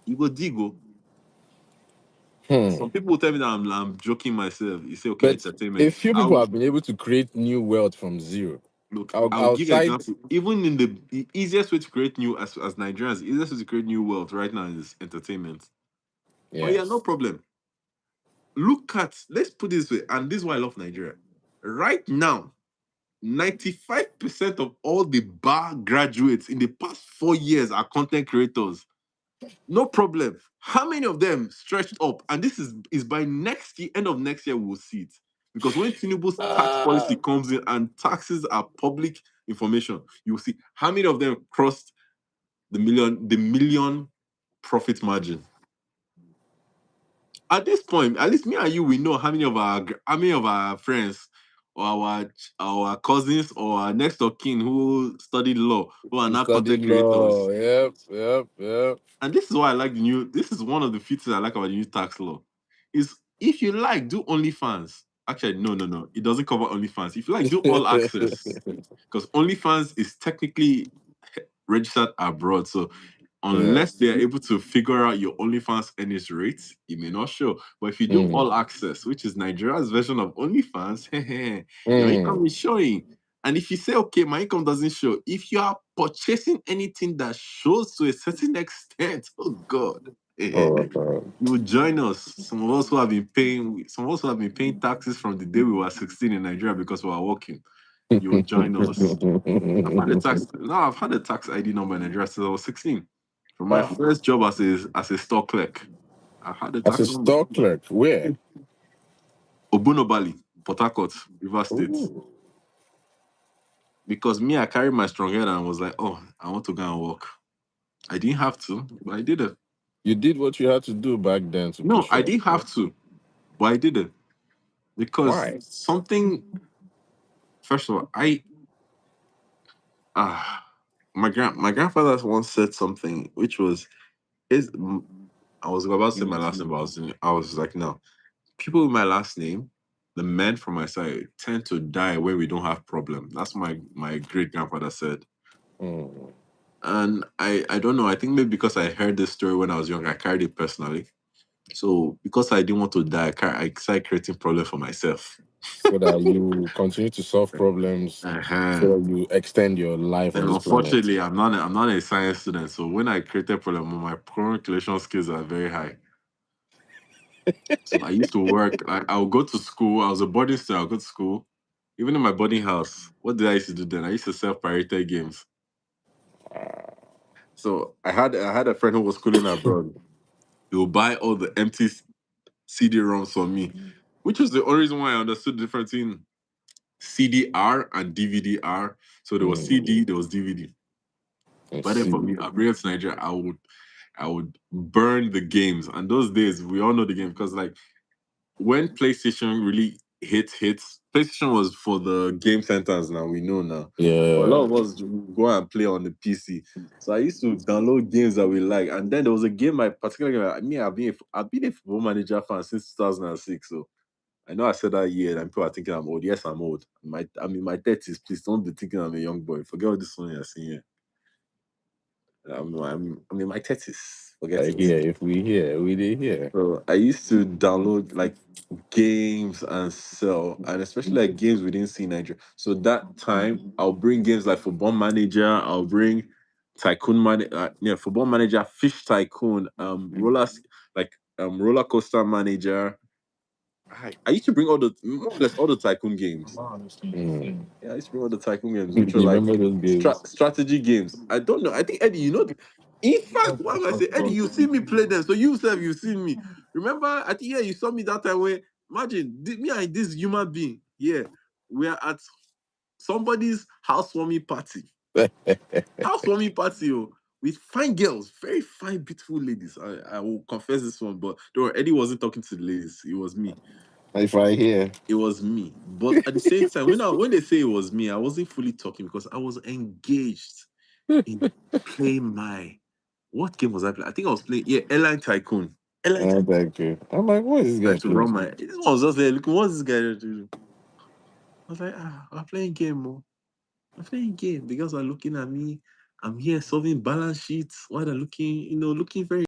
Igbo Digo. Hmm. Some people tell me that I'm joking myself. You say, okay, But entertainment. a few people have been able to create new wealth from zero. Look, I'll I'll give an cite. example. Even in the easiest way to create new as Nigerians, the easiest way to create new wealth right now is entertainment. Oh yeah, no Yes. problem. Let's put it this way, and this is why I love Nigeria. Right now, 95% of all the bar graduates in the past 4 years are content creators. No problem. How many of them stretched up? And this is by next year, end of next year, we will see it. Because when Tinubu's tax policy comes in and taxes are public information, you will see how many of them crossed the million profit margin. At this point, at least me and you, we know how many of our friends or our cousins or our next of kin who studied law who are You now studied content law. creators. Yep. And this is why I like the new. This is one of the features I like about the new tax law. Is if you like, do OnlyFans. Actually, no. It doesn't cover OnlyFans. If you like, do all access. Because OnlyFans is technically registered abroad. So unless Yes. they are able to figure out your OnlyFans earnings rates, it may not show. But if you do all access, which is Nigeria's version of OnlyFans, your income is showing. And if you say, okay, my income doesn't show, if you are purchasing anything that shows to a certain extent, oh God, you will join us. Some of us who have been paying taxes from the day we were 16 in Nigeria because we were working. You will join us. I've had a tax ID number in Nigeria since I was 16. From my first job as a store clerk, I had a As tax a number. store clerk, where? Obunobali, Port Harcourt, Rivers State. Ooh. Because me, I carried my strong head and was like, oh, I want to go and work. I didn't have to, but I did it. You did what you had to do back then to No, push I up. didn't have to, but I did it. Because Why? first of all, my grandfather once said something, which was, is I was about to say my last name, but I was like, no. People with my last name, the men from my side, tend to die when we don't have problem. That's my great grandfather said. And I don't know. I think maybe because I heard this story when I was young, I carried it personally. So because I didn't want to die, I started creating problems for myself. So that you continue to solve problems, so that you extend your life on And this planet. unfortunately, I'm not a science student. So when I created problem, my problem calculation skills are very high. So I used to work. I would go to school. I was a boarding student. I would go to school. Even in my boarding house, what did I used to do then? I used to sell pirated games. So I had a friend who was schooling abroad. He would buy all the empty CD-ROMs for me, which was the only reason why I understood the difference between CDR and DVD-R. So there was CD, there was DVD. But then for me, I bring it to Nigeria, I would burn the games. And those days, we all know the game because like when PlayStation really hits, PlayStation was for the game centers now, we know now. Yeah. But a lot of us go and play on the PC. So I used to download games that we like. And then there was a game, I've been a football manager fan since 2006. So I know I said that year and people are thinking I'm old. Yes, I'm old. I'm in my 30s. Please don't be thinking I'm a young boy. Forget all this one you're seeing here. I'm in my 30s. Forget it. If we hear, we did hear. So I used to download like games and sell, and especially like games we didn't see in Nigeria. So that time, I'll bring games like Football Manager. I'll bring Tycoon Football Manager, Fish Tycoon, Roller Coaster Manager. I used to bring more or less all the Tycoon games. Yeah, I used to bring all the Tycoon games, which were You like remember those games? strategy games. I don't know. I think Eddie, in fact, what am I say, Eddie, you see me play them, so you see me. Remember, I think you saw me that time where imagine me and this human being. Yeah, we are at somebody's housewarming party. Housewarming party, with fine girls, very fine, beautiful ladies. I will confess this one, but don't worry, Eddie wasn't talking to the ladies. It was me. If I hear, It was me. But at the same time, when they say it was me, I wasn't fully talking because I was engaged in playing what game was I playing? I think I was playing Airline Tycoon. thank you. I'm like, what is this guy To run doing? this one was just there looking, what's this guy doing? I was like, I'm playing game, I'm playing game. The girls are looking at me. I'm here solving balance sheets while they're looking very